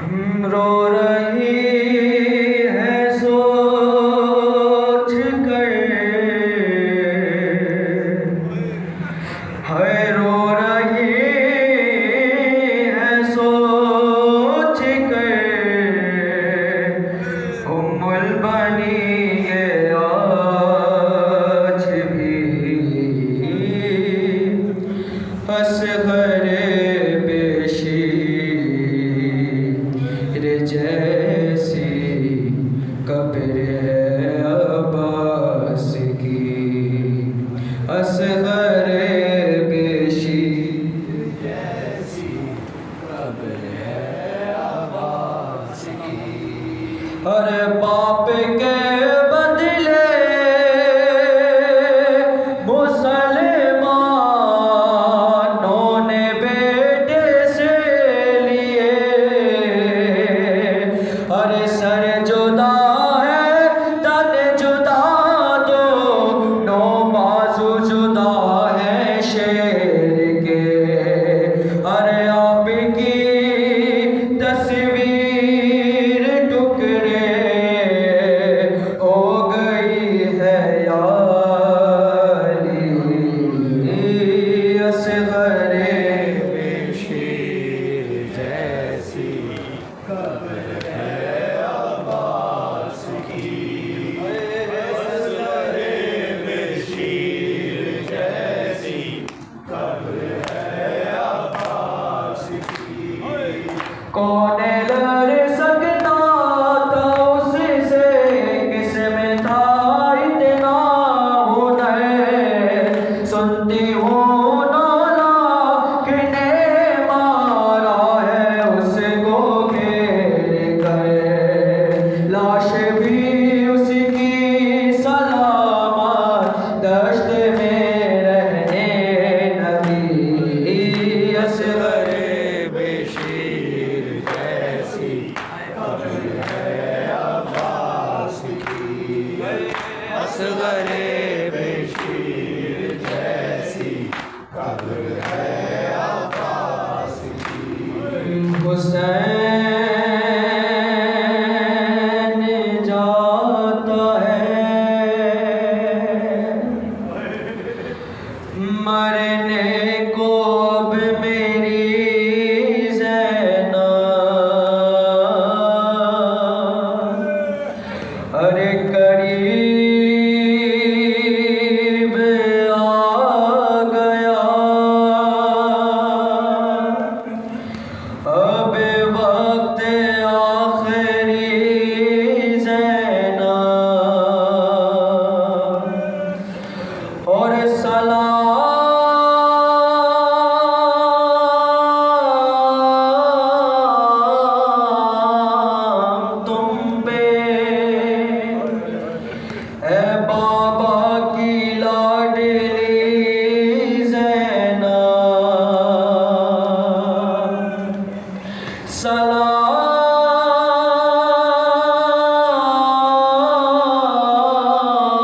रो रही है सोच कर, है रो रही है सोच कर, उम्मुल बनी ये आज भी असग़र बेशीर जैसी कब्र है अब्बास की, असग़र बेशीर जैसी कब्र है अब्बास की। हर बाप के बदले मुसलमानों ने बेटे से लिए, हर सर जुदा है तन जुदा, दोनों बाजू जुदा है शेर के। अरे आपकी तस्वीर टुकड़े हो गई है यारी, असग़र बेशीर जैसी कब्र है अब्बास की, असग़र बेशीर जैसी कब्र है अब्बास की। कौन लड़ सकता था उससे, किसमें था इतना हुनर, सुनती हूँ नौला किने मारा है उसको घेर कर, लाश भी उसकी सलामत दश्त में रहने नबी, असग़र बेशीर जैसी कब्र है अब्बास की, असग़र बेशीर जैसी कब्र है अब्बास की। हुसैन जाता है मरने को अब मेरी ज़ैनब, अरे करीब आ गया अब वक्त आखिरी ज़ैनब, और सलाम तुम पे ए बाबा की लाडली ज़ैनब,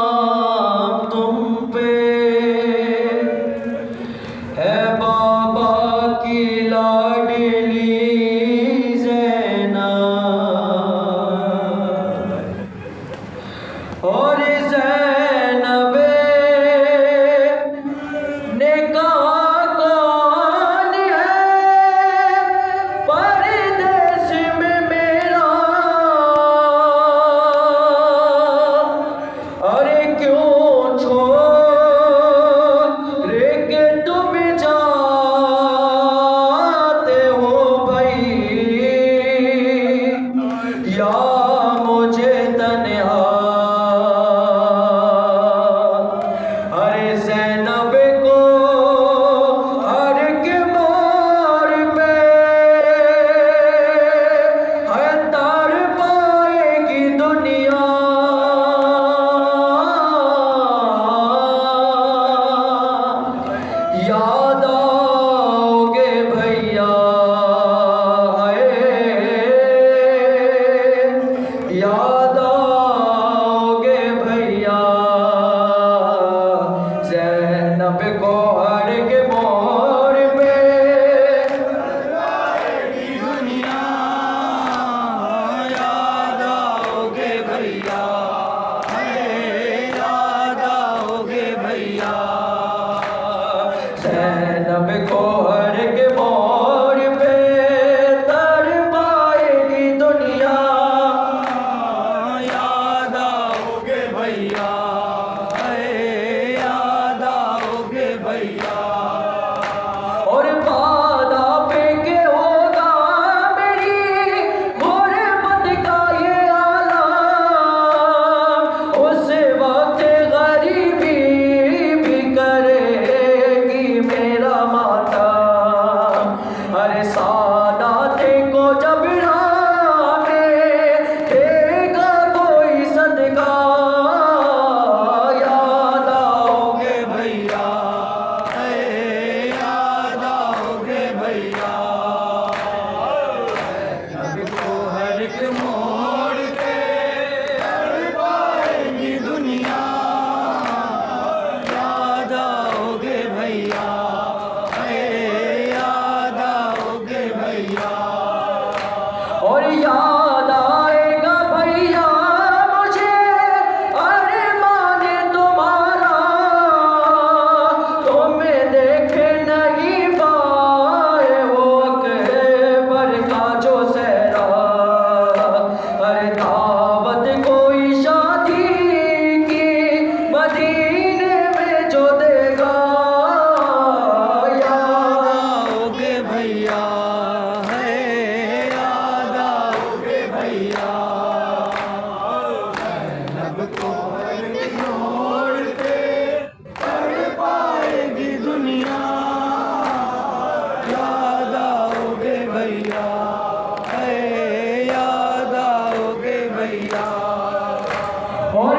सलाम तुम पे है बाबा की लाडली ज़ैनब, और ज़ैनब ने कहा कौन है परदेस और